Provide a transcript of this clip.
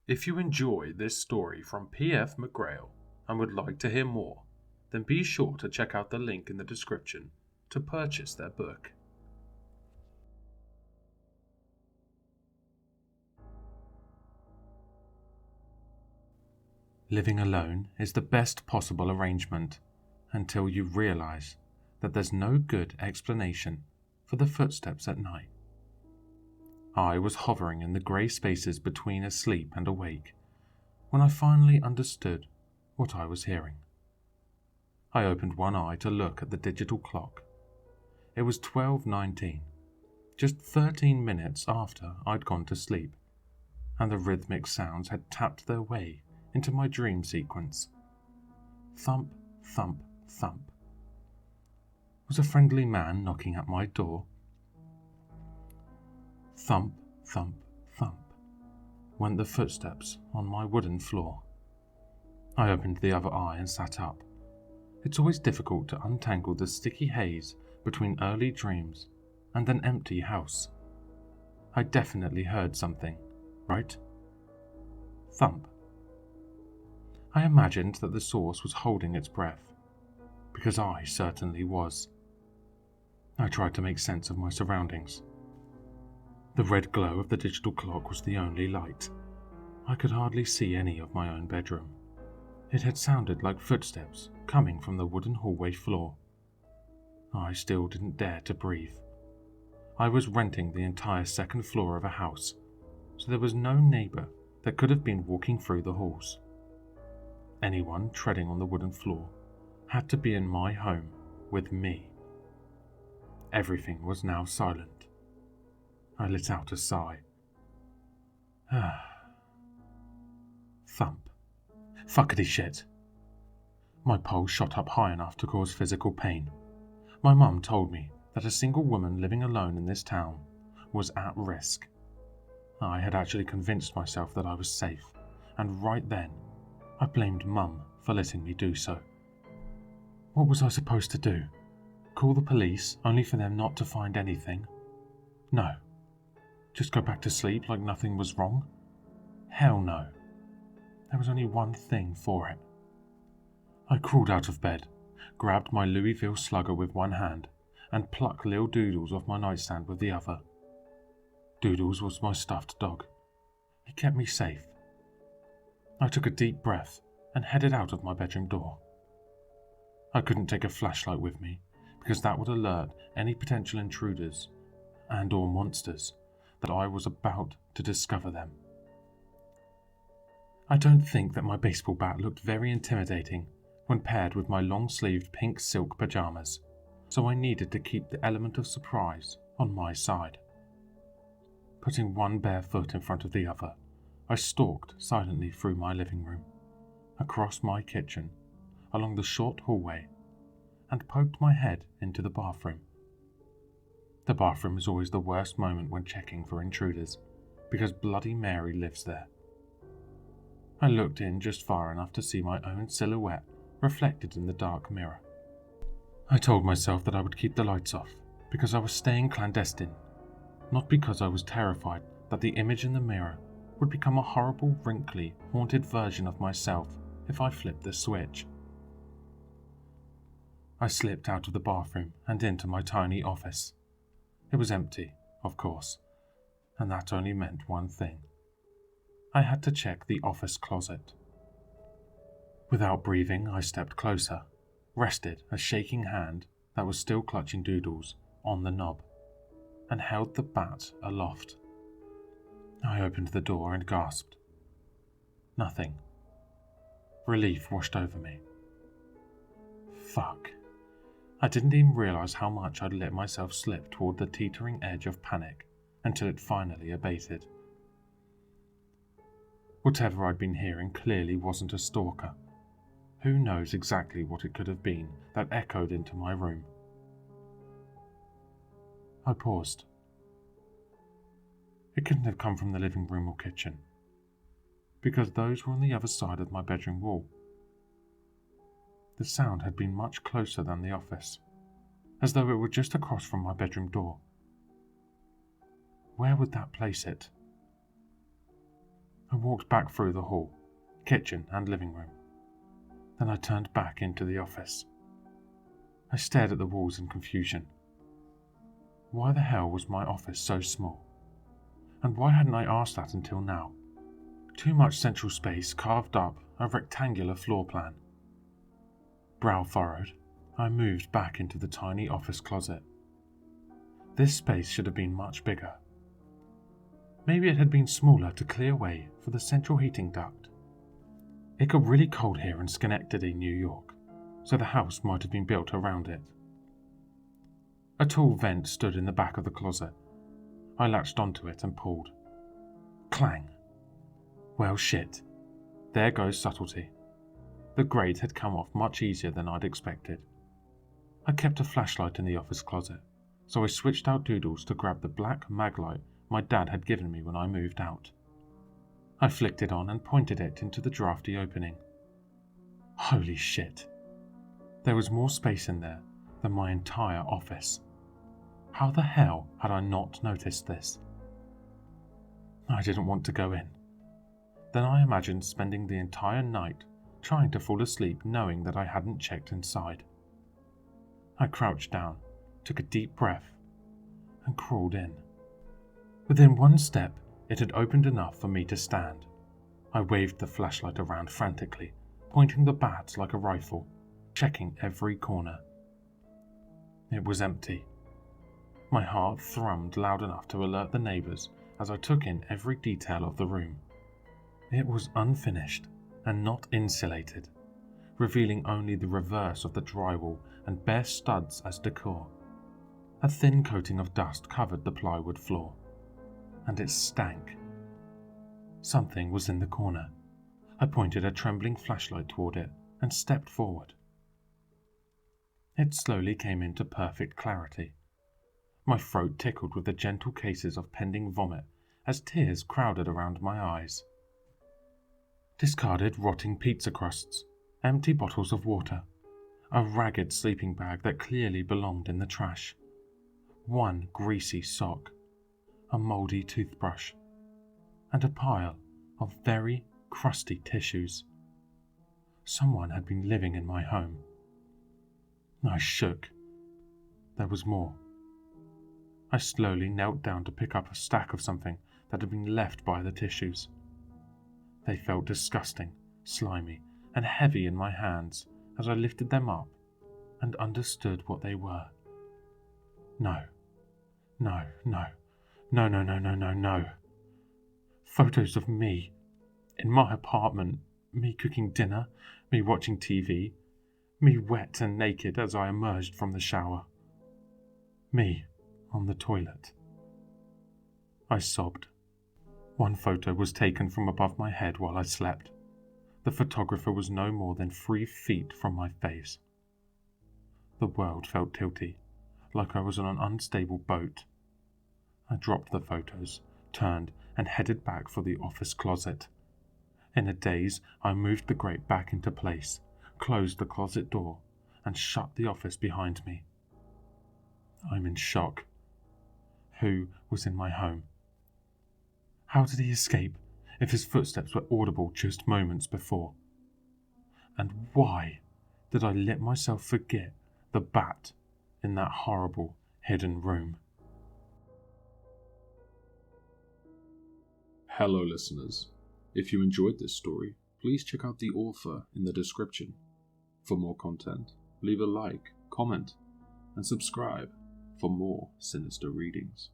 If you enjoy this story from P.F. McGrail and would like to hear more, then be sure to check out the link in the description to purchase their book. Living alone is the best possible arrangement until you realize that there's no good explanation for the footsteps at night. I was hovering in the grey spaces between asleep and awake when I finally understood what I was hearing. I opened one eye to look at the digital clock. It was 12:19, just 13 minutes after I'd gone to sleep, and the rhythmic sounds had tapped their way into my dream sequence. Thump, thump, thump. Was a friendly man knocking at my door? Thump, thump, thump, went the footsteps on my wooden floor. I opened the other eye and sat up. It's always difficult to untangle the sticky haze between early dreams and an empty house. I definitely heard something, right? Thump. I imagined that the source was holding its breath, because I certainly was. I tried to make sense of my surroundings. The red glow of the digital clock was the only light. I could hardly see any of my own bedroom. It had sounded like footsteps coming from the wooden hallway floor. I still didn't dare to breathe. I was renting the entire second floor of a house, so there was no neighbour that could have been walking through the halls. Anyone treading on the wooden floor had to be in my home with me. Everything was now silent. I let out a sigh. Thump. Fuckity shit. My pulse shot up high enough to cause physical pain. My mum told me that a single woman living alone in this town was at risk. I had actually convinced myself that I was safe, and right then, I blamed Mum for letting me do so. What was I supposed to do? Call the police only for them not to find anything? No. Just go back to sleep like nothing was wrong? Hell no. There was only one thing for it. I crawled out of bed, grabbed my Louisville Slugger with one hand, and plucked Lil Doodles off my nightstand with the other. Doodles was my stuffed dog. He kept me safe. I took a deep breath and headed out of my bedroom door. I couldn't take a flashlight with me because that would alert any potential intruders and/or monsters that I was about to discover them. I don't think that my baseball bat looked very intimidating when paired with my long-sleeved pink silk pajamas, so I needed to keep the element of surprise on my side. Putting one bare foot in front of the other, I stalked silently through my living room, across my kitchen, along the short hallway, and poked my head into the bathroom. The bathroom is always the worst moment when checking for intruders, because Bloody Mary lives there. I looked in just far enough to see my own silhouette reflected in the dark mirror. I told myself that I would keep the lights off, because I was staying clandestine, not because I was terrified that the image in the mirror would become a horrible, wrinkly, haunted version of myself if I flipped the switch. I slipped out of the bathroom and into my tiny office. It was empty, of course, and that only meant one thing. I had to check the office closet. Without breathing, I stepped closer, rested a shaking hand that was still clutching Doodles on the knob, and held the bat aloft. I opened the door and gasped. Nothing. Relief washed over me. Fuck. I didn't even realize how much I'd let myself slip toward the teetering edge of panic until it finally abated. Whatever I'd been hearing clearly wasn't a stalker. Who knows exactly what it could have been that echoed into my room? I paused. It couldn't have come from the living room or kitchen, because those were on the other side of my bedroom wall. The sound had been much closer than the office, as though it were just across from my bedroom door. Where would that place it? I walked back through the hall, kitchen and living room. Then I turned back into the office. I stared at the walls in confusion. Why the hell was my office so small? And why hadn't I asked that until now? Too much central space carved up a rectangular floor plan. Brow furrowed, I moved back into the tiny office closet. This space should have been much bigger. Maybe it had been smaller to clear way for the central heating duct. It got really cold here in Schenectady, New York, so the house might have been built around it. A tall vent stood in the back of the closet. I latched onto it and pulled. Clang. Well, shit. There goes subtlety. The grate had come off much easier than I'd expected. I kept a flashlight in the office closet, so I switched out Doodles to grab the black mag light my dad had given me when I moved out. I flicked it on and pointed it into the drafty opening. Holy shit. There was more space in there than my entire office. How the hell had I not noticed this? I didn't want to go in. Then I imagined spending the entire night trying to fall asleep knowing that I hadn't checked inside. I crouched down, took a deep breath, and crawled in. Within one step, it had opened enough for me to stand. I waved the flashlight around frantically, pointing the bat like a rifle, checking every corner. It was empty. My heart thrummed loud enough to alert the neighbours as I took in every detail of the room. It was unfinished and not insulated, revealing only the reverse of the drywall and bare studs as decor. A thin coating of dust covered the plywood floor, and it stank. Something was in the corner. I pointed a trembling flashlight toward it and stepped forward. It slowly came into perfect clarity. My throat tickled with the gentle cases of pending vomit as tears crowded around my eyes. Discarded rotting pizza crusts, empty bottles of water, a ragged sleeping bag that clearly belonged in the trash, one greasy sock, a mouldy toothbrush, and a pile of very crusty tissues. Someone had been living in my home. I shook. There was more. I slowly knelt down to pick up a stack of something that had been left by the tissues. They felt disgusting, slimy, and heavy in my hands as I lifted them up and understood what they were. No. Photos of me, in my apartment, me cooking dinner, me watching TV, me wet and naked as I emerged from the shower. Me on the toilet. I sobbed. One photo was taken from above my head while I slept. The photographer was no more than 3 feet from my face. The world felt tilty, like I was on an unstable boat. I dropped the photos, turned, and headed back for the office closet. In a daze, I moved the grate back into place, closed the closet door, and shut the office behind me. I'm in shock. Who was in my home? How did he escape if his footsteps were audible just moments before? And why did I let myself forget the bat in that horrible hidden room? Hello listeners, if you enjoyed this story, please check out the author in the description. For more content, leave a like, comment, and subscribe for more sinister readings.